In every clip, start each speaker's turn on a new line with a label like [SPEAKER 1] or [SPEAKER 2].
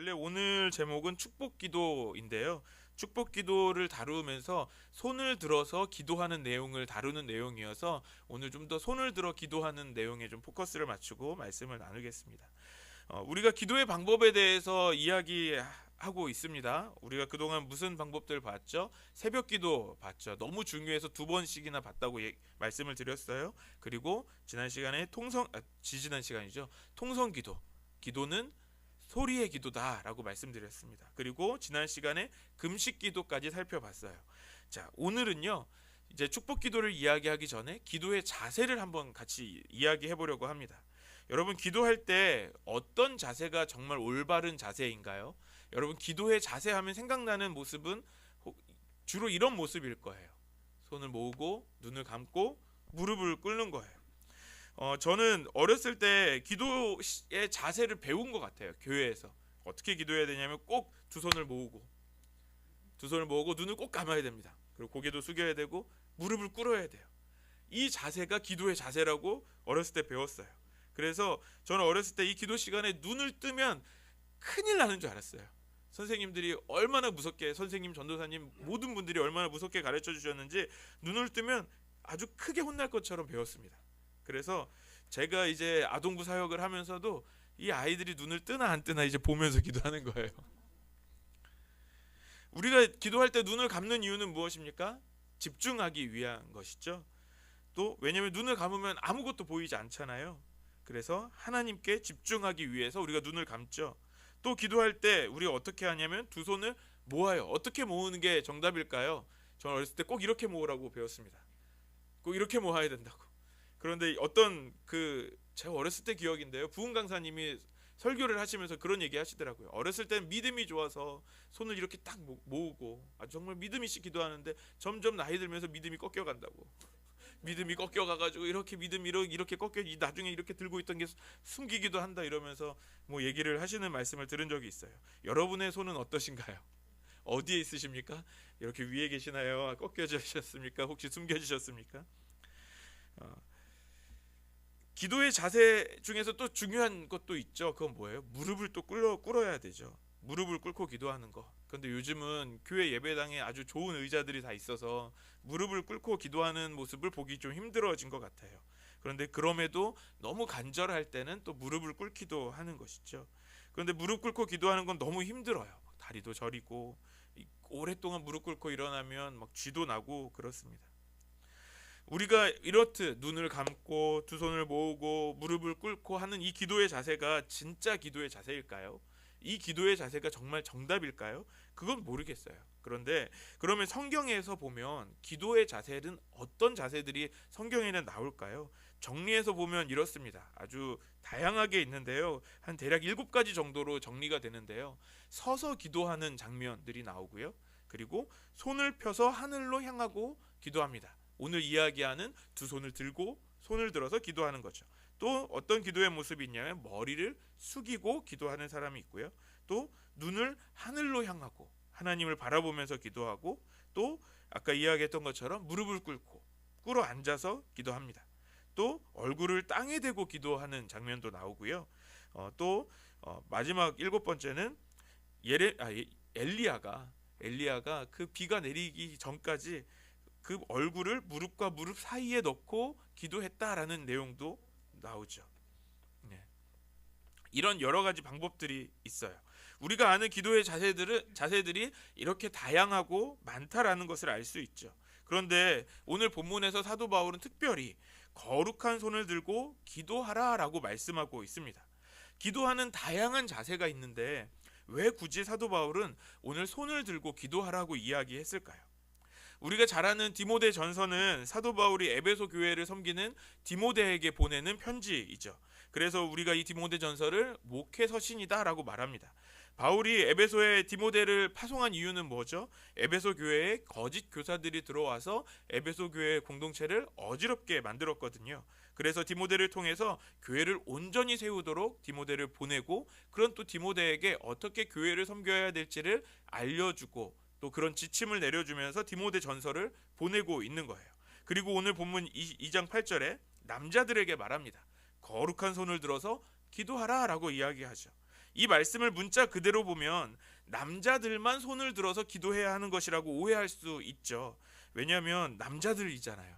[SPEAKER 1] 원래 오늘 제목은 축복 기도인데요. 축복 기도를 다루면서 손을 들어서 기도하는 내용을 다루는 내용이어서 오늘 좀 더 손을 들어 기도하는 내용에 좀 포커스를 맞추고 말씀을 나누겠습니다. 우리가 기도의 방법에 대해서 이야기하고 있습니다. 우리가 그동안 무슨 방법들 봤죠? 새벽 기도 봤죠. 너무 중요해서 2번씩이나 봤다고 말씀을 드렸어요. 그리고 지난 시간에 지지난 시간이죠. 통성 기도. 기도는 소리의 기도다라고 말씀드렸습니다. 그리고 지난 시간에 금식 기도까지 살펴봤어요. 자, 오늘은요. 이제 축복 기도를 이야기하기 전에 기도의 자세를 한번 같이 이야기해 보려고 합니다. 여러분, 기도할 때 어떤 자세가 정말 올바른 자세인가요? 여러분, 기도의 자세 하면 생각나는 모습은 주로 이런 모습일 거예요. 손을 모으고 눈을 감고 무릎을 꿇는 거예요. 저는 어렸을 때 기도의 자세를 배운 것 같아요. 교회에서 어떻게 기도해야 되냐면 꼭 두 손을 모으고 눈을 꼭 감아야 됩니다. 그리고 고개도 숙여야 되고 무릎을 꿇어야 돼요. 이 자세가 기도의 자세라고 어렸을 때 배웠어요. 그래서 저는 어렸을 때 이 기도 시간에 눈을 뜨면 큰일 나는 줄 알았어요. 선생님들이 얼마나 무섭게, 선생님, 전도사님 모든 분들이 얼마나 무섭게 가르쳐 주셨는지 눈을 뜨면 아주 크게 혼날 것처럼 배웠습니다. 그래서 제가 이제 아동부 사역을 하면서도 이 아이들이 눈을 뜨나 안 뜨나 이제 보면서 기도하는 거예요. 우리가 기도할 때 눈을 감는 이유는 무엇입니까? 집중하기 위한 것이죠. 또 왜냐하면 눈을 감으면 아무것도 보이지 않잖아요. 그래서 하나님께 집중하기 위해서 우리가 눈을 감죠. 또 기도할 때 우리가 어떻게 하냐면 두 손을 모아요. 어떻게 모으는 게 정답일까요? 저는 어렸을 때 꼭 이렇게 모으라고 배웠습니다. 꼭 이렇게 모아야 된다고. 그런데 제가 어렸을 때 기억인데요. 부흥 강사님이 설교를 하시면서 그런 얘기 하시더라고요. 어렸을 때는 믿음이 좋아서 손을 이렇게 딱 모으고 정말 믿음이 씨 기도하는데 점점 나이 들면서 믿음이 꺾여 간다고. 믿음이 꺾여 가가지고 믿음이 이렇게 꺾여 나중에 이렇게 들고 있던 게 숨기기도 한다 이러면서 얘기를 하시는 말씀을 들은 적이 있어요. 여러분의 손은 어떠신가요? 어디에 있으십니까? 이렇게 위에 계시나요? 꺾여지셨습니까? 혹시 숨겨지셨습니까? 기도의 자세 중에서 또 중요한 것도 있죠. 그건 뭐예요? 무릎을 또 꿇어야 되죠. 무릎을 꿇고 기도하는 거. 그런데 요즘은 교회 예배당에 아주 좋은 의자들이 다 있어서 무릎을 꿇고 기도하는 모습을 보기 좀 힘들어진 것 같아요. 그런데 그럼에도 너무 간절할 때는 또 무릎을 꿇기도 하는 것이죠. 그런데 무릎 꿇고 기도하는 건 너무 힘들어요. 다리도 저리고 오랫동안 무릎 꿇고 일어나면 쥐도 나고 그렇습니다. 우리가 이렇듯 눈을 감고 두 손을 모으고 무릎을 꿇고 하는 이 기도의 자세가 진짜 기도의 자세일까요? 이 기도의 자세가 정말 정답일까요? 그건 모르겠어요. 그런데 그러면 성경에서 보면 기도의 자세는 어떤 자세들이 성경에는 나올까요? 정리해서 보면 이렇습니다. 아주 다양하게 있는데요. 한 대략 7가지 정도로 정리가 되는데요. 서서 기도하는 장면들이 나오고요. 그리고 손을 펴서 하늘로 향하고 기도합니다. 오늘 이야기하는 두 손을 들고 손을 들어서 기도하는 거죠. 또 어떤 기도의 모습이 있냐면 머리를 숙이고 기도하는 사람이 있고요. 또 눈을 하늘로 향하고 하나님을 바라보면서 기도하고 또 아까 이야기했던 것처럼 무릎을 꿇어 앉아서 기도합니다. 또 얼굴을 땅에 대고 기도하는 장면도 나오고요. 또 마지막 7번째는 엘리야가 그 비가 내리기 전까지 그 얼굴을 무릎과 무릎 사이에 넣고 기도했다라는 내용도 나오죠. 네. 이런 여러 가지 방법들이 있어요. 우리가 아는 기도의 자세들이 이렇게 다양하고 많다라는 것을 알 수 있죠. 그런데 오늘 본문에서 사도 바울은 특별히 거룩한 손을 들고 기도하라라고 말씀하고 있습니다. 기도하는 다양한 자세가 있는데 왜 굳이 사도 바울은 오늘 손을 들고 기도하라고 이야기했을까요? 우리가 잘 아는 디모데 전서는 사도 바울이 에베소 교회를 섬기는 디모데에게 보내는 편지이죠. 그래서 우리가 이 디모데 전서를 목회 서신이다라고 말합니다. 바울이 에베소에 디모데를 파송한 이유는 뭐죠? 에베소 교회에 거짓 교사들이 들어와서 에베소 교회 공동체를 어지럽게 만들었거든요. 그래서 디모데를 통해서 교회를 온전히 세우도록 디모데를 보내고 그런 또 디모데에게 어떻게 교회를 섬겨야 될지를 알려주고 또 그런 지침을 내려주면서 디모데 전서를 보내고 있는 거예요. 그리고 오늘 본문 2장 8절에 남자들에게 말합니다. 거룩한 손을 들어서 기도하라 라고 이야기하죠. 이 말씀을 문자 그대로 보면 남자들만 손을 들어서 기도해야 하는 것이라고 오해할 수 있죠. 왜냐하면 남자들이잖아요.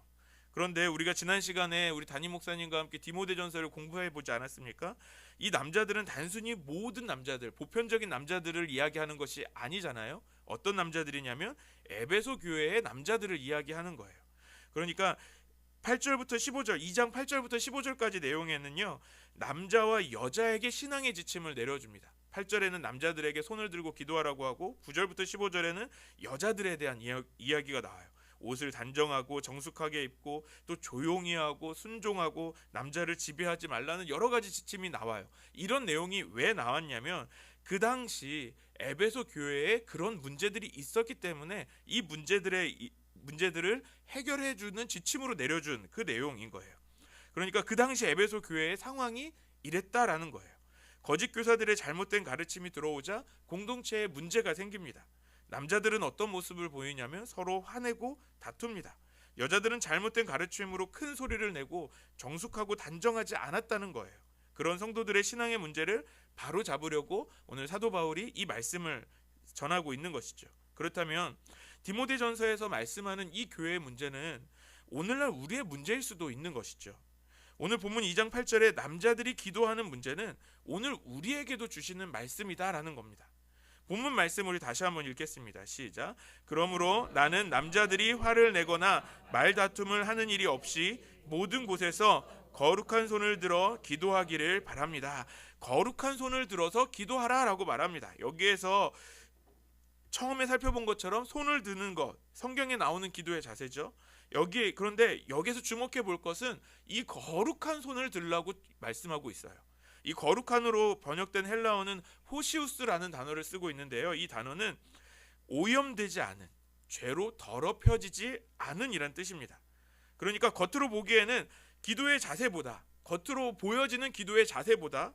[SPEAKER 1] 그런데 우리가 지난 시간에 우리 담임 목사님과 함께 디모데전서를 공부해 보지 않았습니까? 이 남자들은 단순히 모든 남자들, 보편적인 남자들을 이야기하는 것이 아니잖아요. 어떤 남자들이냐면 에베소 교회의 남자들을 이야기하는 거예요. 그러니까 8절부터 15절, 2장 8절부터 15절까지 내용에는요, 남자와 여자에게 신앙의 지침을 내려줍니다. 8절에는 남자들에게 손을 들고 기도하라고 하고 9절부터 15절에는 여자들에 대한 이야기가 나와요. 옷을 단정하고 정숙하게 입고 또 조용히 하고 순종하고 남자를 지배하지 말라는 여러 가지 지침이 나와요. 이런 내용이 왜 나왔냐면 그 당시 에베소 교회에 그런 문제들이 있었기 때문에 이 문제들을 해결해 주는 지침으로 내려준 그 내용인 거예요. 그러니까 그 당시 에베소 교회의 상황이 이랬다라는 거예요. 거짓 교사들의 잘못된 가르침이 들어오자 공동체에 문제가 생깁니다. 남자들은 어떤 모습을 보이냐면 서로 화내고 다툽니다. 여자들은 잘못된 가르침으로 큰 소리를 내고 정숙하고 단정하지 않았다는 거예요. 그런 성도들의 신앙의 문제를 바로 잡으려고 오늘 사도 바울이 이 말씀을 전하고 있는 것이죠. 그렇다면 디모데전서에서 말씀하는 이 교회의 문제는 오늘날 우리의 문제일 수도 있는 것이죠. 오늘 본문 2장 8절에 남자들이 기도하는 문제는 오늘 우리에게도 주시는 말씀이다라는 겁니다. 본문 말씀 우리 다시 한번 읽겠습니다. 시작. 그러므로 나는 남자들이 화를 내거나 말다툼을 하는 일이 없이 모든 곳에서 거룩한 손을 들어 기도하기를 바랍니다. 거룩한 손을 들어서 기도하라라고 말합니다. 여기에서 처음에 살펴본 것처럼 손을 드는 것, 성경에 나오는 기도의 자세죠. 그런데 여기서 주목해 볼 것은 이 거룩한 손을 들라고 말씀하고 있어요. 이 거룩한으로 번역된 헬라어는 호시우스라는 단어를 쓰고 있는데요. 이 단어는 오염되지 않은, 죄로 더럽혀지지 않은 이란 뜻입니다. 그러니까 겉으로 보기에는 기도의 자세보다, 겉으로 보여지는 기도의 자세보다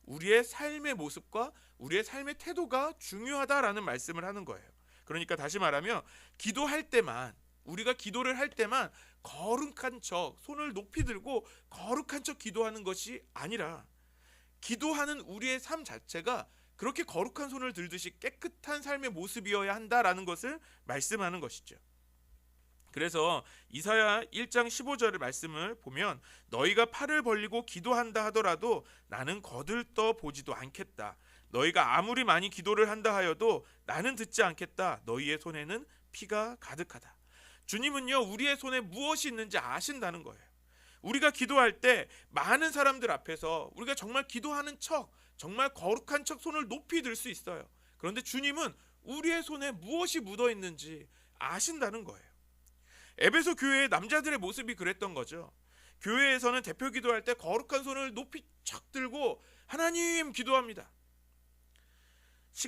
[SPEAKER 1] 우리의 삶의 모습과 우리의 삶의 태도가 중요하다라는 말씀을 하는 거예요. 그러니까 다시 말하면 기도할 때만, 우리가 기도를 할 때만 거룩한 척, 손을 높이 들고 거룩한 척 기도하는 것이 아니라 기도하는 우리의 삶 자체가 그렇게 거룩한 손을 들듯이 깨끗한 삶의 모습이어야 한다라는 것을 말씀하는 것이죠. 그래서 이사야 1장 15절의 말씀을 보면 너희가 팔을 벌리고 기도한다 하더라도 나는 거들떠 보지도 않겠다. 너희가 아무리 많이 기도를 한다 하여도 나는 듣지 않겠다. 너희의 손에는 피가 가득하다. 주님은요, 우리의 손에 무엇이 있는지 아신다는 거예요. 우리가 기도할 때 많은 사람들 앞에서 우리가 정말 기도하는 척, 정말 거룩한 척 손을 높이 들 수 있어요. 그런데 주님은 우리의 손에 무엇이 묻어 있는지 아신다는 거예요. 에베소 교회의 남자들의 모습이 그랬던 거죠. 교회에서는 대표 기도할 때 거룩한 손을 높이 척 들고 하나님 기도합니다.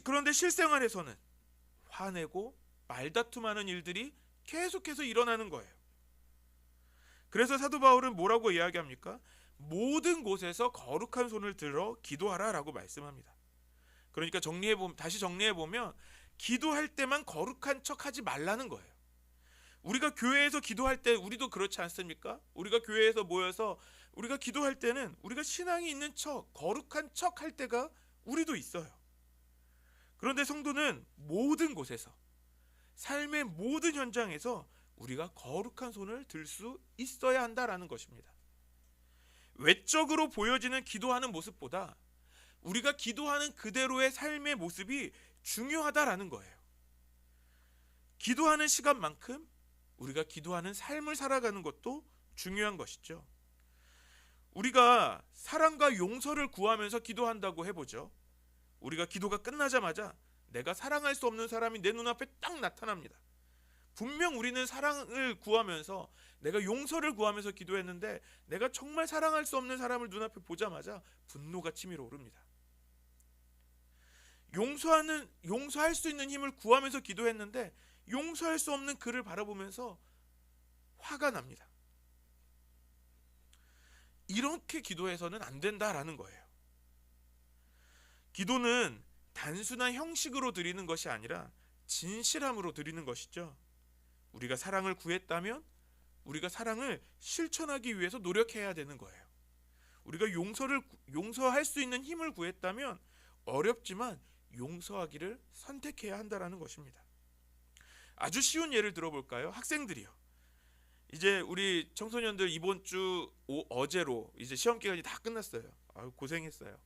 [SPEAKER 1] 그런데 실생활에서는 화내고 말다툼하는 일들이 계속해서 일어나는 거예요. 그래서 사도 바울은 뭐라고 이야기합니까? 모든 곳에서 거룩한 손을 들어 기도하라라고 말씀합니다. 그러니까 다시 정리해보면 기도할 때만 거룩한 척 하지 말라는 거예요. 우리가 교회에서 기도할 때 우리도 그렇지 않습니까? 우리가 교회에서 모여서 우리가 기도할 때는 우리가 신앙이 있는 척, 거룩한 척 할 때가 우리도 있어요. 그런데 성도는 모든 곳에서, 삶의 모든 현장에서 우리가 거룩한 손을 들 수 있어야 한다라는 것입니다. 외적으로 보여지는 기도하는 모습보다 우리가 기도하는 그대로의 삶의 모습이 중요하다라는 거예요. 기도하는 시간만큼 우리가 기도하는 삶을 살아가는 것도 중요한 것이죠. 우리가 사랑과 용서를 구하면서 기도한다고 해보죠. 우리가 기도가 끝나자마자 내가 사랑할 수 없는 사람이 내 눈앞에 딱 나타납니다. 분명 우리는 사랑을 구하면서, 내가 용서를 구하면서 기도했는데 내가 정말 사랑할 수 없는 사람을 눈앞에 보자마자 분노가 치밀어 오릅니다. 용서할 수 있는 힘을 구하면서 기도했는데 용서할 수 없는 그를 바라보면서 화가 납니다. 이렇게 기도해서는 안 된다라는 거예요. 기도는 단순한 형식으로 드리는 것이 아니라 진실함으로 드리는 것이죠. 우리가 사랑을 구했다면 우리가 사랑을 실천하기 위해서 노력해야 되는 거예요. 우리가 용서할 수 있는 힘을 구했다면 어렵지만 용서하기를 선택해야 한다라는 것입니다. 아주 쉬운 예를 들어볼까요? 학생들이요. 이제 우리 청소년들 이번 주 어제로 이제 시험 기간이 다 끝났어요. 아유, 고생했어요.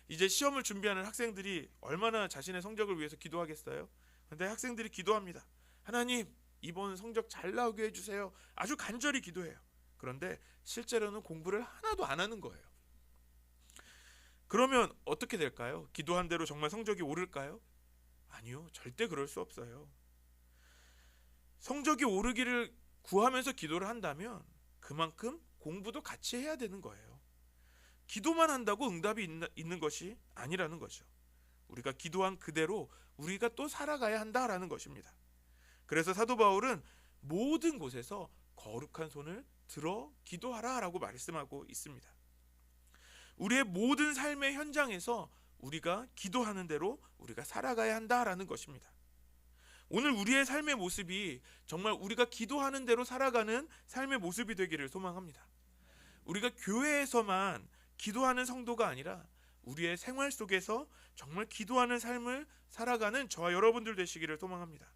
[SPEAKER 1] 이제 시험을 준비하는 학생들이 얼마나 자신의 성적을 위해서 기도하겠어요? 근데 학생들이 기도합니다. 하나님, 이번 성적 잘 나오게 해주세요. 아주 간절히 기도해요. 그런데 실제로는 공부를 하나도 안 하는 거예요. 그러면 어떻게 될까요? 기도한 대로 정말 성적이 오를까요? 아니요, 절대 그럴 수 없어요. 성적이 오르기를 구하면서 기도를 한다면 그만큼 공부도 같이 해야 되는 거예요. 기도만 한다고 응답이 있는 것이 아니라는 거죠. 우리가 기도한 그대로 우리가 또 살아가야 한다라는 것입니다. 그래서 사도 바울은 모든 곳에서 거룩한 손을 들어 기도하라라고 말씀하고 있습니다. 우리의 모든 삶의 현장에서 우리가 기도하는 대로 우리가 살아가야 한다라는 것입니다. 오늘 우리의 삶의 모습이 정말 우리가 기도하는 대로 살아가는 삶의 모습이 되기를 소망합니다. 우리가 교회에서만 기도하는 성도가 아니라 우리의 생활 속에서 정말 기도하는 삶을 살아가는 저와 여러분들 되시기를 소망합니다.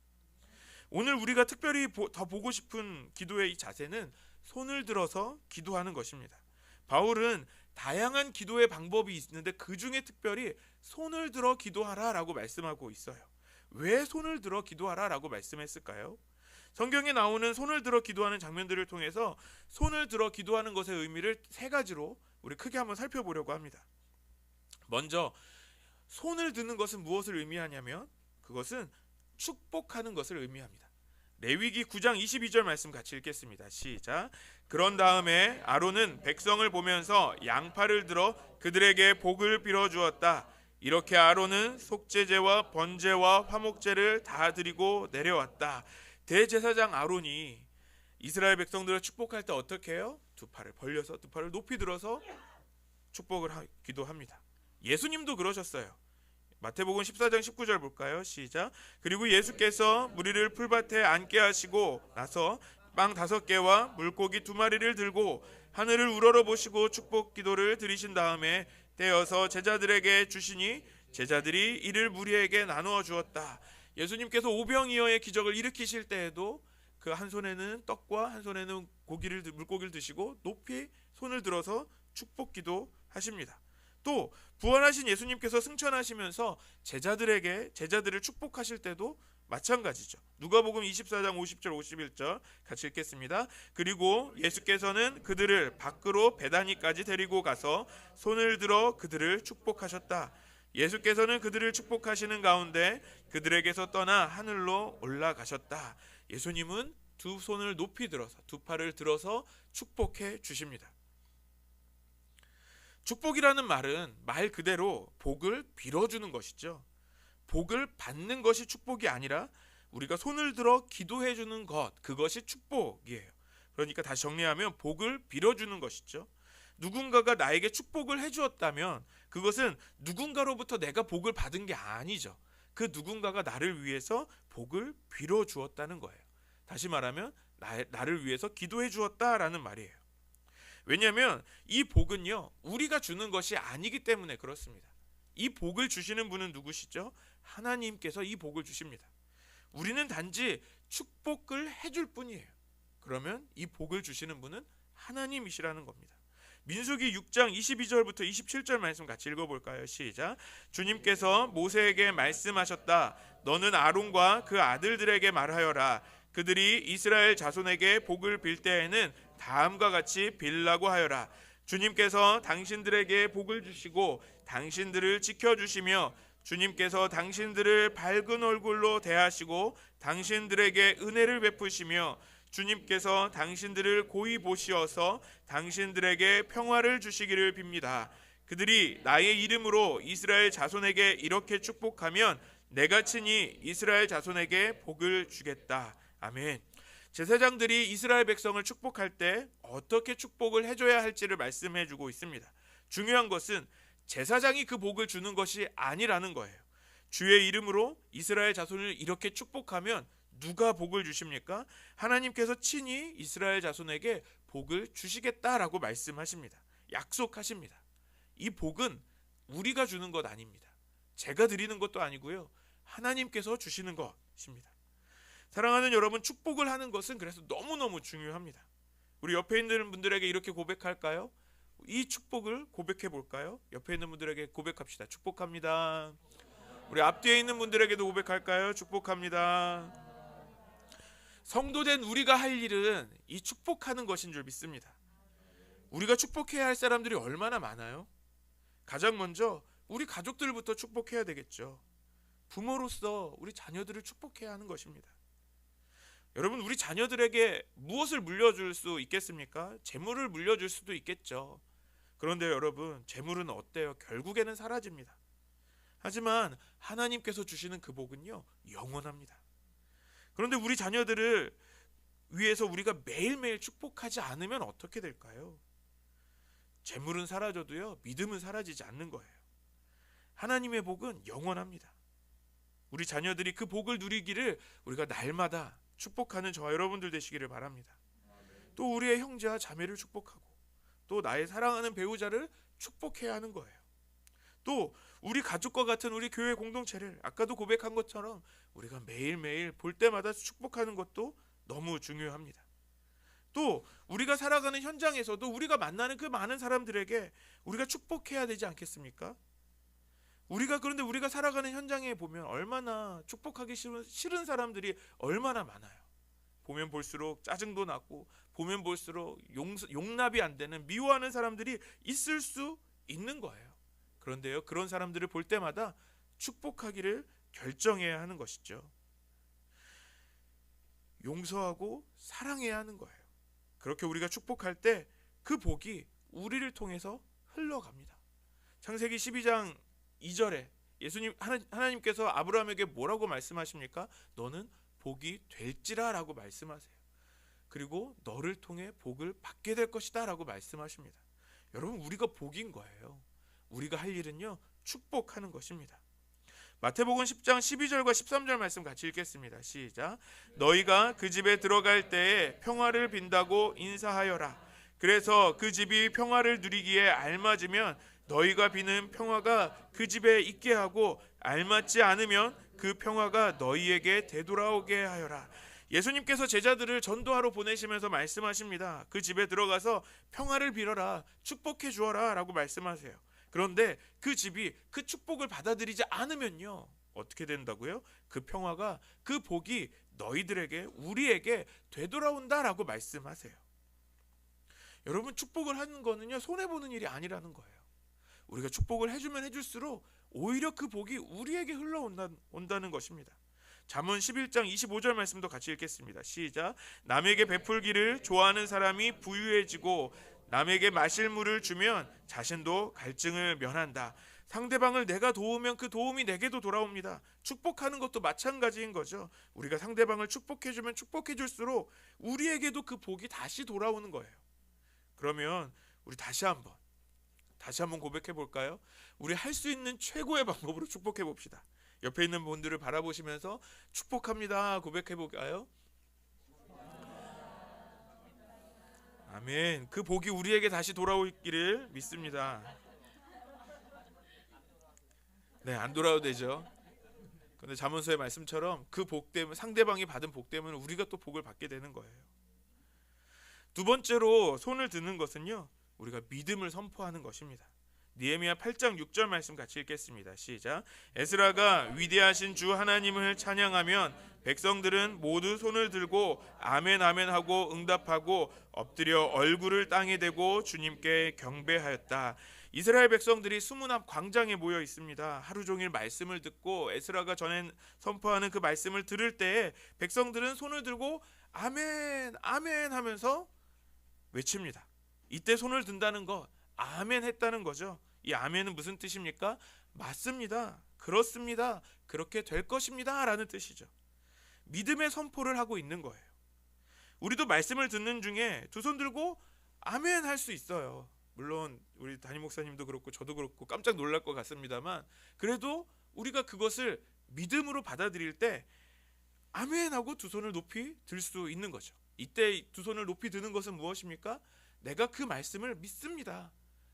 [SPEAKER 1] 오늘 우리가 특별히 더 보고 싶은 기도의 이 자세는 손을 들어서 기도하는 것입니다. 바울은 다양한 기도의 방법이 있는데 그 중에 특별히 손을 들어 기도하라라고 말씀하고 있어요. 왜 손을 들어 기도하라라고 말씀했을까요? 성경에 나오는 손을 들어 기도하는 장면들을 통해서 손을 들어 기도하는 것의 의미를 세 가지로 우리 크게 한번 살펴보려고 합니다. 먼저 손을 드는 것은 무엇을 의미하냐면 그것은 축복하는 것을 의미합니다. 레위기 9장 22절 말씀 같이 읽겠습니다. 시작. 그런 다음에 아론은 백성을 보면서 양팔을 들어 그들에게 복을 빌어 주었다. 이렇게 아론은 속죄제와 번제와 화목제를 다 드리고 내려왔다. 대제사장 아론이 이스라엘 백성들을 축복할 때 어떻게 해요? 두 팔을 벌려서 두 팔을 높이 들어서 축복을 하기도 합니다. 예수님도 그러셨어요. 마태복음 14장 19절 볼까요? 시작. 그리고 예수께서 무리를 풀밭에 앉게 하시고 나서 빵 5개와 물고기 2마리를 들고 하늘을 우러러 보시고 축복 기도를 드리신 다음에 떼어서 제자들에게 주시니 제자들이 이를 무리에게 나누어 주었다. 예수님께서 오병이어의 기적을 일으키실 때에도 그 한 손에는 떡과 한 손에는 물고기를 드시고 높이 손을 들어서 축복 기도하십니다. 또 부활하신 예수님께서 승천하시면서 제자들을 축복하실 때도 마찬가지죠. 누가복음 24장 50절 51절 같이 읽겠습니다. 그리고 예수께서는 그들을 밖으로 베다니까지 데리고 가서 손을 들어 그들을 축복하셨다. 예수께서는 그들을 축복하시는 가운데 그들에게서 떠나 하늘로 올라가셨다. 예수님은 두 손을 높이 들어서 두 팔을 들어서 축복해 주십니다. 축복이라는 말은 말 그대로 복을 빌어주는 것이죠. 복을 받는 것이 축복이 아니라 우리가 손을 들어 기도해 주는 것, 그것이 축복이에요. 그러니까 다시 정리하면 복을 빌어주는 것이죠. 누군가가 나에게 축복을 해주었다면 그것은 누군가로부터 내가 복을 받은 게 아니죠. 그 누군가가 나를 위해서 복을 빌어주었다는 거예요. 다시 말하면 나를 위해서 기도해 주었다라는 말이에요. 왜냐하면 이 복은요, 우리가 주는 것이 아니기 때문에 그렇습니다. 이 복을 주시는 분은 누구시죠? 하나님께서 이 복을 주십니다. 우리는 단지 축복을 해줄 뿐이에요. 그러면 이 복을 주시는 분은 하나님이시라는 겁니다. 민수기 6장 22절부터 27절 말씀 같이 읽어볼까요? 시작. 주님께서 모세에게 말씀하셨다. 너는 아론과 그 아들들에게 말하여라. 그들이 이스라엘 자손에게 복을 빌 때에는 다음과 같이 빌라고 하여라. 주님께서 당신들에게 복을 주시고 당신들을 지켜주시며 주님께서 당신들을 밝은 얼굴로 대하시고 당신들에게 은혜를 베푸시며 주님께서 당신들을 고이 보시어서 당신들에게 평화를 주시기를 빕니다. 그들이 나의 이름으로 이스라엘 자손에게 이렇게 축복하면 내가 친히 이스라엘 자손에게 복을 주겠다. 아멘. 제사장들이 이스라엘 백성을 축복할 때 어떻게 축복을 해줘야 할지를 말씀해주고 있습니다. 중요한 것은 제사장이 그 복을 주는 것이 아니라는 거예요. 주의 이름으로 이스라엘 자손을 이렇게 축복하면 누가 복을 주십니까? 하나님께서 친히 이스라엘 자손에게 복을 주시겠다라고 말씀하십니다. 약속하십니다. 이 복은 우리가 주는 것 아닙니다. 제가 드리는 것도 아니고요. 하나님께서 주시는 것입니다. 사랑하는 여러분, 축복을 하는 것은 그래서 너무너무 중요합니다. 우리 옆에 있는 분들에게 이렇게 고백할까요? 이 축복을 고백해 볼까요? 옆에 있는 분들에게 고백합시다. 축복합니다. 우리 앞뒤에 있는 분들에게도 고백할까요? 축복합니다. 성도된 우리가 할 일은 이 축복하는 것인 줄 믿습니다. 우리가 축복해야 할 사람들이 얼마나 많아요? 가장 먼저 우리 가족들부터 축복해야 되겠죠. 부모로서 우리 자녀들을 축복해야 하는 것입니다. 여러분, 우리 자녀들에게 무엇을 물려줄 수 있겠습니까? 재물을 물려줄 수도 있겠죠. 그런데 여러분, 재물은 어때요? 결국에는 사라집니다. 하지만 하나님께서 주시는 그 복은요, 영원합니다. 그런데 우리 자녀들을 위해서 우리가 매일매일 축복하지 않으면 어떻게 될까요? 재물은 사라져도요, 믿음은 사라지지 않는 거예요. 하나님의 복은 영원합니다. 우리 자녀들이 그 복을 누리기를 우리가 날마다 축복하는 저와 여러분들 되시기를 바랍니다. 또 우리의 형제와 자매를 축복하고, 또 나의 사랑하는 배우자를 축복해야 하는 거예요. 또 우리 가족과 같은 우리 교회 공동체를 아까도 고백한 것처럼 우리가 매일매일 볼 때마다 축복하는 것도 너무 중요합니다. 또 우리가 살아가는 현장에서도 우리가 만나는 그 많은 사람들에게 우리가 축복해야 되지 않겠습니까? 그런데 우리가 살아가는 현장에 보면 얼마나 축복하기 싫은 사람들이 얼마나 많아요. 보면 볼수록 짜증도 나고, 보면 볼수록 용납이 안 되는, 미워하는 사람들이 있을 수 있는 거예요. 그런데요, 그런 사람들을 볼 때마다 축복하기를 결정해야 하는 것이죠. 용서하고 사랑해야 하는 거예요. 그렇게 우리가 축복할 때 그 복이 우리를 통해서 흘러갑니다. 창세기 12장 2절에 하나님께서 아브라함에게 뭐라고 말씀하십니까? 너는 복이 될지라 라고 말씀하세요. 그리고 너를 통해 복을 받게 될 것이다 라고 말씀하십니다. 여러분, 우리가 복인 거예요. 우리가 할 일은요, 축복하는 것입니다. 마태복음 10장 12절과 13절 말씀 같이 읽겠습니다. 시작. 너희가 그 집에 들어갈 때에 평화를 빈다고 인사하여라. 그래서 그 집이 평화를 누리기에 알맞으면 너희가 비는 평화가 그 집에 있게 하고, 알맞지 않으면 그 평화가 너희에게 되돌아오게 하여라. 예수님께서 제자들을 전도하러 보내시면서 말씀하십니다. 그 집에 들어가서 평화를 빌어라, 축복해 주어라 라고 말씀하세요. 그런데 그 집이 그 축복을 받아들이지 않으면요, 어떻게 된다고요? 그 평화가, 그 복이 너희들에게, 우리에게 되돌아온다라고 말씀하세요. 여러분, 축복을 하는 거는요, 손해보는 일이 아니라는 거예요. 우리가 축복을 해주면 해줄수록 오히려 그 복이 우리에게 흘러온다는 것입니다. 잠언 11장 25절 말씀도 같이 읽겠습니다. 시작. 남에게 베풀기를 좋아하는 사람이 부유해지고, 남에게 마실 물을 주면 자신도 갈증을 면한다. 상대방을 내가 도우면 그 도움이 내게도 돌아옵니다. 축복하는 것도 마찬가지인 거죠. 우리가 상대방을 축복해주면 축복해줄수록 우리에게도 그 복이 다시 돌아오는 거예요. 그러면 우리 다시 한번 고백해 볼까요? 우리 할 수 있는 최고의 방법으로 축복해 봅시다. 옆에 있는 분들을 바라보시면서 축복합니다 고백해 볼까요? 아멘. 그 복이 우리에게 다시 돌아오기를 믿습니다. 네, 안 돌아도 되죠. 근데 잠언서의 말씀처럼 그 복 때문에, 상대방이 받은 복 때문에 우리가 또 복을 받게 되는 거예요. 두 번째로 손을 드는 것은요, 우리가 믿음을 선포하는 것입니다. 느헤미야 8장 6절 말씀 같이 읽겠습니다. 시작. 에스라가 위대하신 주 하나님을 찬양하면 백성들은 모두 손을 들고 아멘 아멘 하고 응답하고 엎드려 얼굴을 땅에 대고 주님께 경배하였다. 이스라엘 백성들이 수문 앞 광장에 모여 있습니다. 하루 종일 말씀을 듣고 에스라가 선포하는 그 말씀을 들을 때에 백성들은 손을 들고 아멘 아멘 하면서 외칩니다. 이때 손을 든다는 거, 아멘 했다는 거죠. 이 아멘은 무슨 뜻입니까? 맞습니다, 그렇습니다, 그렇게 될 것입니다 라는 뜻이죠. 믿음의 선포를 하고 있는 거예요. 우리도 말씀을 듣는 중에 두 손 들고 아멘 할 수 있어요. 물론 우리 담임 목사님도 그렇고 저도 그렇고 깜짝 놀랄 것 같습니다만, 그래도 우리가 그것을 믿음으로 받아들일 때 아멘 하고 두 손을 높이 들 수 있는 거죠. 이때 두 손을 높이 드는 것은 무엇입니까? 내가 그 말씀을 믿습니다.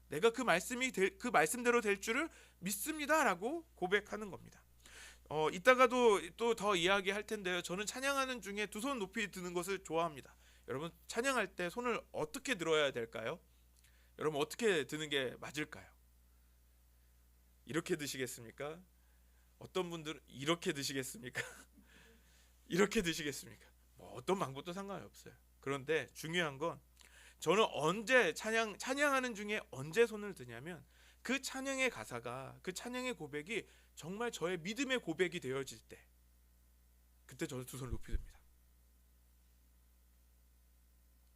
[SPEAKER 1] 내가 그 말씀대로 될 줄을 믿습니다라고 고백하는 겁니다. 이따가도 또 더 이야기할 텐데요. 저는 찬양하는 중에 두 손 높이 드는 것을 좋아합니다. 여러분 찬양할 때 손을 어떻게 들어야 될까요? 여러분 어떻게 드는 게 맞을까요? 이렇게 드시겠습니까? 어떤 분들은 이렇게 드시겠습니까? 이렇게 드시겠습니까? 뭐 어떤 방법도 상관이 없어요. 그런데 중요한 건 저는 언제 찬양하는 중에 언제 손을 드냐면 그 찬양의 가사가, 그 찬양의 고백이 정말 저의 믿음의 고백이 되어질 때, 그때 저는 두 손을 높이 듭니다.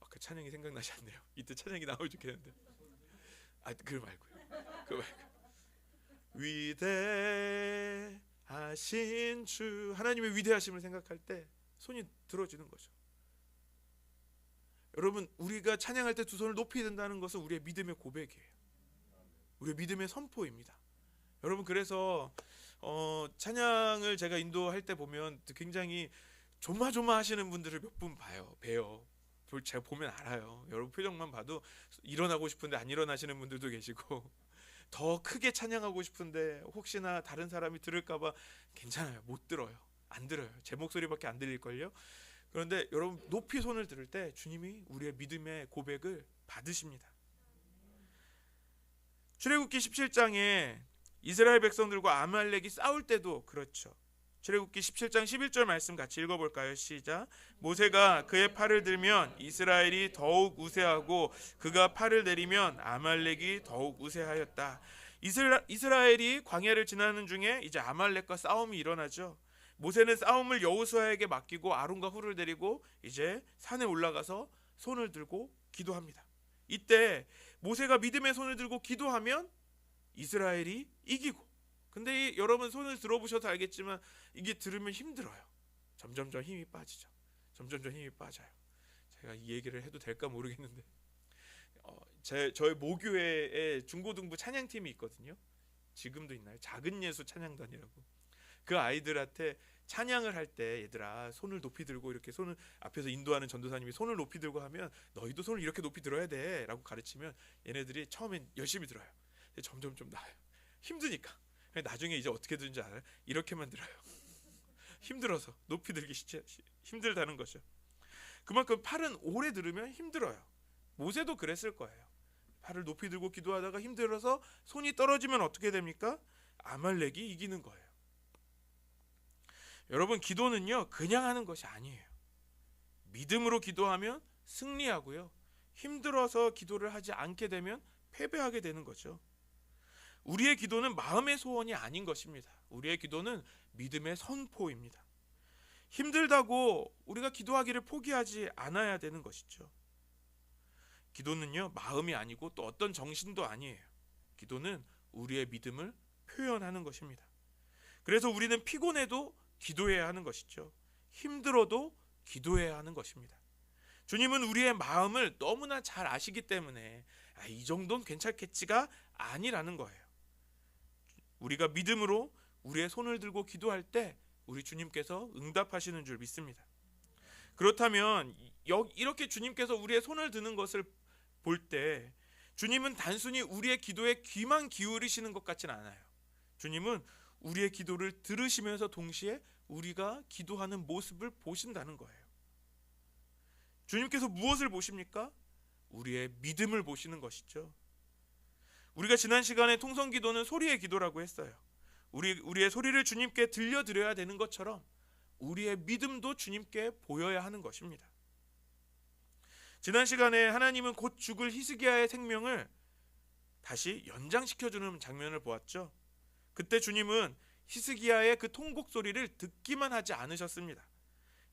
[SPEAKER 1] 그 찬양이 생각나지 않네요. 이때 찬양이 나오면 좋겠는데. 그거 말고요. 위대하신 주, 하나님의 위대하심을 생각할 때 손이 들어지는 거죠. 여러분 우리가 찬양할 때 두 손을 높이 든다는 것은 우리의 믿음의 고백이에요. 우리의 믿음의 선포입니다. 여러분 그래서 찬양을 제가 인도할 때 보면 굉장히 조마조마하시는 분들을 몇 분 봬요. 제가 보면 알아요. 여러분 표정만 봐도 일어나고 싶은데 안 일어나시는 분들도 계시고, 더 크게 찬양하고 싶은데 혹시나 다른 사람이 들을까봐 괜찮아요. 못 들어요. 안 들어요. 제 목소리밖에 안 들릴걸요. 그런데 여러분 높이 손을 들을 때 주님이 우리의 믿음의 고백을 받으십니다. 출애굽기 17장에 이스라엘 백성들과 아말렉이 싸울 때도 그렇죠. 출애굽기 17장 11절 말씀 같이 읽어볼까요? 시작. 모세가 그의 팔을 들면 이스라엘이 더욱 우세하고 그가 팔을 내리면 아말렉이 더욱 우세하였다. 이스라엘이 광야를 지나는 중에 이제 아말렉과 싸움이 일어나죠. 모세는 싸움을 여호수아에게 맡기고 아론과 훌을 데리고 이제 산에 올라가서 손을 들고 기도합니다. 이때 모세가 믿음의 손을 들고 기도하면 이스라엘이 이기고, 근데 여러분 손을 들어보셔서 알겠지만 이게 들으면 힘들어요. 점점점 힘이 빠지죠. 점점점 힘이 빠져요. 제가 이 얘기를 해도 될까 모르겠는데 저희 모교회에 중고등부 찬양팀이 있거든요. 지금도 있나요? 작은 예수 찬양단이라고. 그 아이들한테 찬양을 할 때 얘들아 손을 높이 들고, 이렇게 손을 앞에서 인도하는 전도사님이 손을 높이 들고 하면 너희도 손을 이렇게 높이 들어야 돼 라고 가르치면 얘네들이 처음엔 열심히 들어요. 근데 점점 좀 나아요. 힘드니까. 나중에 이제 어떻게 드는지 알아요? 이렇게만 들어요. 힘들어서 높이 들기 힘들다는 거죠. 그만큼 팔은 오래 들으면 힘들어요. 모세도 그랬을 거예요. 팔을 높이 들고 기도하다가 힘들어서 손이 떨어지면 어떻게 됩니까? 아말렉이 이기는 거예요. 여러분 기도는요 그냥 하는 것이 아니에요. 믿음으로 기도하면 승리하고요, 힘들어서 기도를 하지 않게 되면 패배하게 되는 거죠. 우리의 기도는 마음의 소원이 아닌 것입니다. 우리의 기도는 믿음의 선포입니다. 힘들다고 우리가 기도하기를 포기하지 않아야 되는 것이죠. 기도는요 마음이 아니고 또 어떤 정신도 아니에요. 기도는 우리의 믿음을 표현하는 것입니다. 그래서 우리는 피곤해도 기도해야 하는 것이죠. 힘들어도 기도해야 하는 것입니다. 주님은 우리의 마음을 너무나 잘 아시기 때문에 이 정도는 괜찮겠지가 아니라는 거예요. 우리가 믿음으로 우리의 손을 들고 기도할 때 우리 주님께서 응답하시는 줄 믿습니다. 그렇다면 이렇게 주님께서 우리의 손을 드는 것을 볼 때 주님은 단순히 우리의 기도에 귀만 기울이시는 것 같지는 않아요. 주님은 우리의 기도를 들으시면서 동시에 우리가 기도하는 모습을 보신다는 거예요. 주님께서 무엇을 보십니까? 우리의 믿음을 보시는 것이죠. 우리가 지난 시간에 통성기도는 소리의 기도라고 했어요. 우리의 소리를 주님께 들려드려야 되는 것처럼 우리의 믿음도 주님께 보여야 하는 것입니다. 지난 시간에 하나님은 곧 죽을 히스기야의 생명을 다시 연장시켜주는 장면을 보았죠. 그때 주님은 히스기야의 그 통곡 소리를 듣기만 하지 않으셨습니다.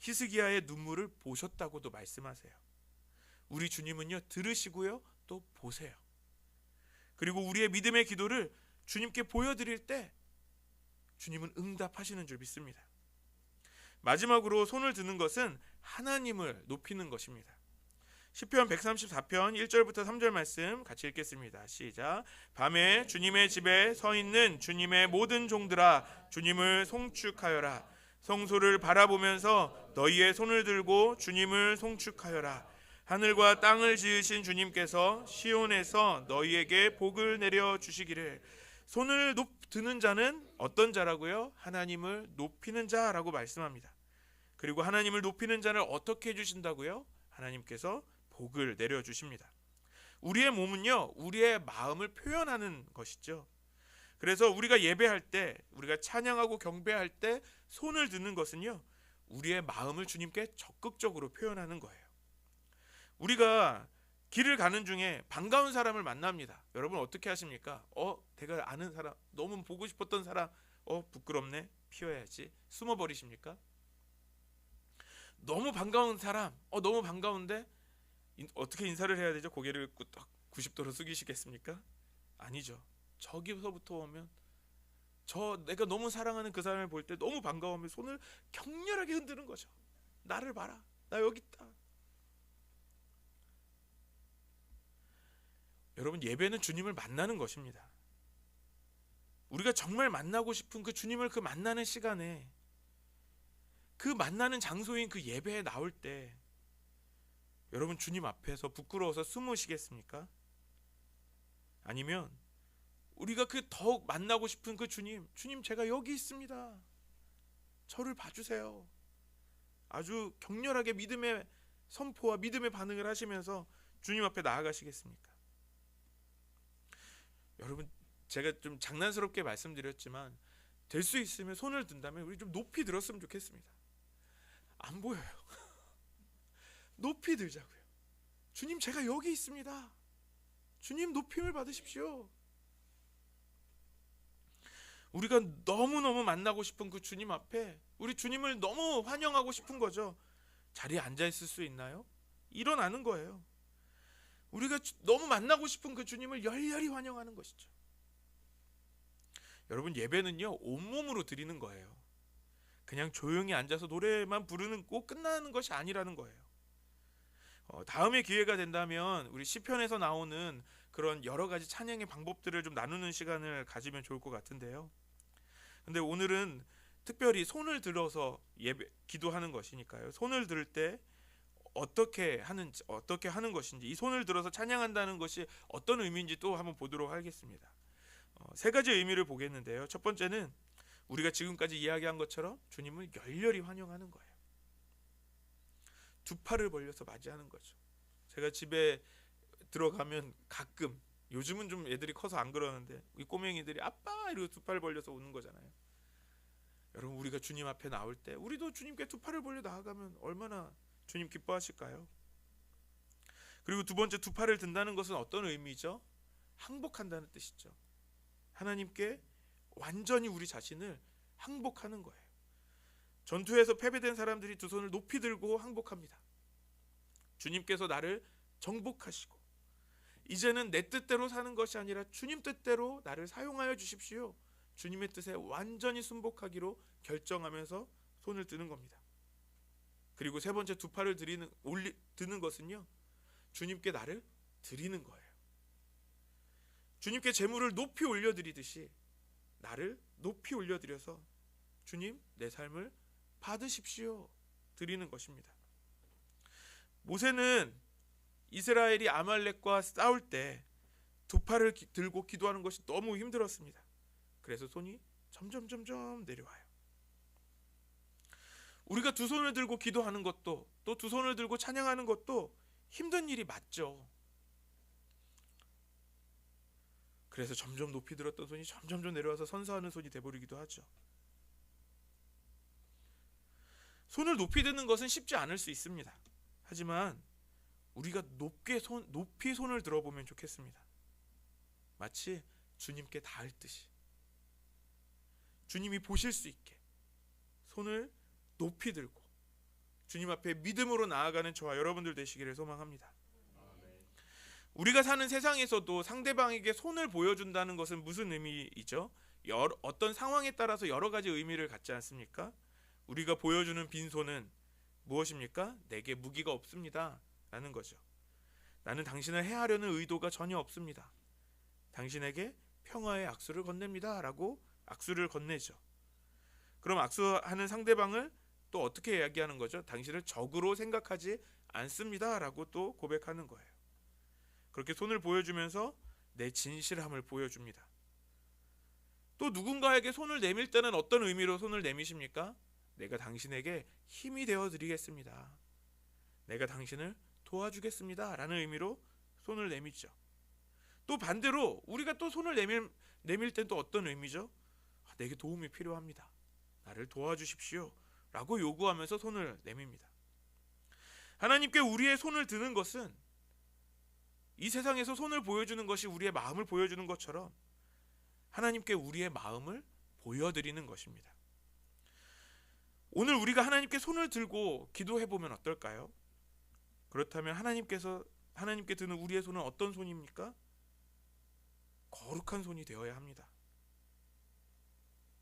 [SPEAKER 1] 히스기야의 눈물을 보셨다고도 말씀하세요. 우리 주님은요 들으시고요 또 보세요. 그리고 우리의 믿음의 기도를 주님께 보여드릴 때 주님은 응답하시는 줄 믿습니다. 마지막으로 손을 드는 것은 하나님을 높이는 것입니다. 시편 134편 1절부터 3절 말씀 같이 읽겠습니다. 시작. 밤에 주님의 집에 서 있는 주님의 모든 종들아 주님을 송축하여라. 성소를 바라보면서 너희의 손을 들고 주님을 송축하여라. 하늘과 땅을 지으신 주님께서 시온에서 너희에게 복을 내려 주시기를. 손을 드는 자는 어떤 자라고요? 하나님을 높이는 자라고 말씀합니다. 그리고 하나님을 높이는 자를 어떻게 해주신다고요? 하나님께서 복을 내려 주십니다. 우리의 몸은요, 우리의 마음을 표현하는 것이죠. 그래서 우리가 예배할 때, 우리가 찬양하고 경배할 때 손을 드는 것은요, 우리의 마음을 주님께 적극적으로 표현하는 거예요. 우리가 길을 가는 중에 반가운 사람을 만납니다. 여러분 어떻게 하십니까? 내가 아는 사람, 너무 보고 싶었던 사람, 부끄럽네, 피워야지, 숨어버리십니까? 너무 반가운 사람, 너무 반가운데 어떻게 인사를 해야 되죠? 고개를 딱 90도로 숙이시겠습니까? 아니죠. 저기서부터 오면 내가 너무 사랑하는 그 사람을 볼 때 너무 반가우면 손을 격렬하게 흔드는 거죠. 나를 봐라, 나 여기 있다. 여러분, 예배는 주님을 만나는 것입니다. 우리가 정말 만나고 싶은 그 주님을 그 만나는 시간에, 그 만나는 장소인 그 예배에 나올 때 여러분 주님 앞에서 부끄러워서 숨으시겠습니까? 아니면 우리가 그 더욱 만나고 싶은 그 주님 제가 여기 있습니다, 저를 봐주세요, 아주 격렬하게 믿음의 선포와 믿음의 반응을 하시면서 주님 앞에 나아가시겠습니까? 여러분, 제가 좀 장난스럽게 말씀드렸지만 될 수 있으면 손을 든다면 우리 좀 높이 들었으면 좋겠습니다. 안 보여요. 높이 들자고요. 주님, 제가 여기 있습니다. 주님, 높임을 받으십시오. 우리가 너무너무 만나고 싶은 그 주님 앞에 우리 주님을 너무 환영하고 싶은 거죠. 자리에 앉아 있을 수 있나요? 일어나는 거예요. 우리가 너무 만나고 싶은 그 주님을 열렬히 환영하는 것이죠. 여러분, 예배는요, 온몸으로 드리는 거예요. 그냥 조용히 앉아서 노래만 부르는 꼭 끝나는 것이 아니라는 거예요. 다음에 기회가 된다면 우리 시편에서 나오는 그런 여러 가지 찬양의 방법들을 좀 나누는 시간을 가지면 좋을 것 같은데요. 근데 오늘은 특별히 손을 들어서 기도하는 것이니까요. 손을 들 때 어떻게 하는 것인지, 이 손을 들어서 찬양한다는 것이 어떤 의미인지 또 한번 보도록 하겠습니다. 세 가지 의미를 보겠는데요. 첫 번째는 우리가 지금까지 이야기한 것처럼 주님을 열렬히 환영하는 거예요. 두 팔을 벌려서 맞이하는 거죠. 제가 집에 들어가면 가끔, 요즘은 좀 애들이 커서 안 그러는데 이 꼬맹이들이 아빠 이러고 두 팔을 벌려서 오는 거잖아요. 여러분, 우리가 주님 앞에 나올 때 우리도 주님께 두 팔을 벌려 나아가면 얼마나 주님 기뻐하실까요? 그리고 두 번째, 두 팔을 든다는 것은 어떤 의미죠? 항복한다는 뜻이죠. 하나님께 완전히 우리 자신을 항복하는 거예요. 전투에서 패배된 사람들이 두 손을 높이 들고 항복합니다. 주님께서 나를 정복하시고 이제는 내 뜻대로 사는 것이 아니라 주님 뜻대로 나를 사용하여 주십시오, 주님의 뜻에 완전히 순복하기로 결정하면서 손을 드는 겁니다. 그리고 세 번째, 두 팔을 드는 것은요, 주님께 나를 드리는 거예요. 주님께 제물을 높이 올려드리듯이 나를 높이 올려드려서 주님, 내 삶을 받으십시오, 드리는 것입니다. 모세는 이스라엘이 아말렉과 싸울 때 두 팔을 들고 기도하는 것이 너무 힘들었습니다. 그래서 손이 점점 내려와요. 우리가 두 손을 들고 기도하는 것도, 또 두 손을 들고 찬양하는 것도 힘든 일이 맞죠. 그래서 점점 높이 들었던 손이 점점 내려와서 선사하는 손이 돼버리기도 하죠. 손을 높이 드는 것은 쉽지 않을 수 있습니다. 하지만 우리가 높이 손을 들어보면 좋겠습니다. 마치 주님께 닿을 듯이, 주님이 보실 수 있게 손을 높이 들고 주님 앞에 믿음으로 나아가는 저와 여러분들 되시기를 소망합니다. 우리가 사는 세상에서도 상대방에게 손을 보여준다는 것은 무슨 의미이죠? 어떤 상황에 따라서 여러 가지 의미를 갖지 않습니까? 우리가 보여주는 빈손은 무엇입니까? 내게 무기가 없습니다 라는 거죠. 나는 당신을 해하려는 의도가 전혀 없습니다. 당신에게 평화의 악수를 건넵니다 라고 악수를 건네죠. 그럼 악수하는 상대방을 또 어떻게 이야기하는 거죠? 당신을 적으로 생각하지 않습니다라고 또 고백하는 거예요. 그렇게 손을 보여주면서 내 진실함을 보여줍니다. 또 누군가에게 손을 내밀 때는 어떤 의미로 손을 내미십니까? 내가 당신에게 힘이 되어 드리겠습니다. 내가 당신을 도와주겠습니다 라는 의미로 손을 내미죠. 또 반대로 우리가 또 손을 내밀 땐 또 어떤 의미죠? 내게 도움이 필요합니다. 나를 도와주십시오 라고 요구하면서 손을 내밉니다. 하나님께 우리의 손을 드는 것은 이 세상에서 손을 보여주는 것이 우리의 마음을 보여주는 것처럼 하나님께 우리의 마음을 보여드리는 것입니다. 오늘 우리가 하나님께 손을 들고 기도해 보면 어떨까요? 그렇다면 하나님께 드는 우리의 손은 어떤 손입니까? 거룩한 손이 되어야 합니다.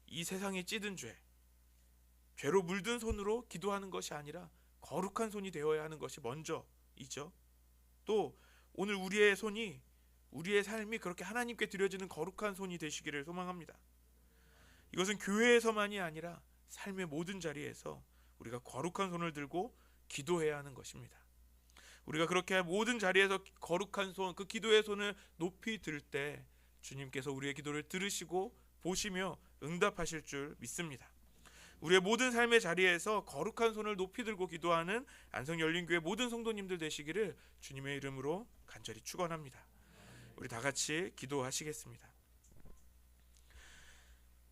[SPEAKER 1] 이 세상에 찌든 죄로 물든 손으로 기도하는 것이 아니라 거룩한 손이 되어야 하는 것이 먼저이죠. 또 오늘 우리의 손이, 우리의 삶이 그렇게 하나님께 드려지는 거룩한 손이 되시기를 소망합니다. 이것은 교회에서만이 아니라 삶의 모든 자리에서 우리가 거룩한 손을 들고 기도해야 하는 것입니다. 우리가 그렇게 모든 자리에서 거룩한 손, 그 기도의 손을 높이 들 때 주님께서 우리의 기도를 들으시고 보시며 응답하실 줄 믿습니다. 우리의 모든 삶의 자리에서 거룩한 손을 높이 들고 기도하는 안성열린교회 모든 성도님들 되시기를 주님의 이름으로 간절히 축원합니다. 우리 다 같이 기도하시겠습니다.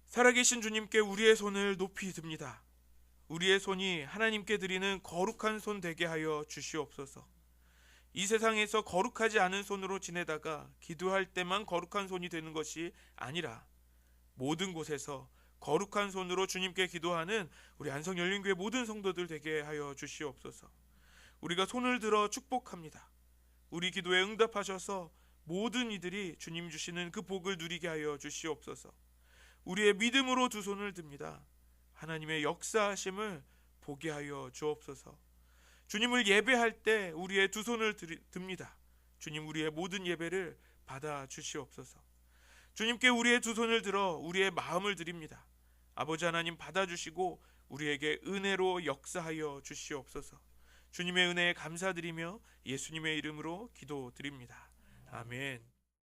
[SPEAKER 1] 살아계신 주님께 우리의 손을 높이 듭니다. 우리의 손이 하나님께 드리는 거룩한 손 되게 하여 주시옵소서. 이 세상에서 거룩하지 않은 손으로 지내다가 기도할 때만 거룩한 손이 되는 것이 아니라 모든 곳에서 거룩한 손으로 주님께 기도하는 우리 안성열린교회 모든 성도들 되게 하여 주시옵소서. 우리가 손을 들어 축복합니다. 우리 기도에 응답하셔서 모든 이들이 주님 주시는 그 복을 누리게 하여 주시옵소서. 우리의 믿음으로 두 손을 듭니다. 하나님의 역사하심을 보게 하여 주옵소서. 주님을 예배할 때 우리의 두 손을 듭니다. 주님, 우리의 모든 예배를 받아 주시옵소서. 주님께 우리의 두 손을 들어 우리의 마음을 드립니다. 아버지 하나님, 받아주시고 우리에게 은혜로 역사하여 주시옵소서. 주님의 은혜에 감사드리며 예수님의 이름으로 기도드립니다. 아멘.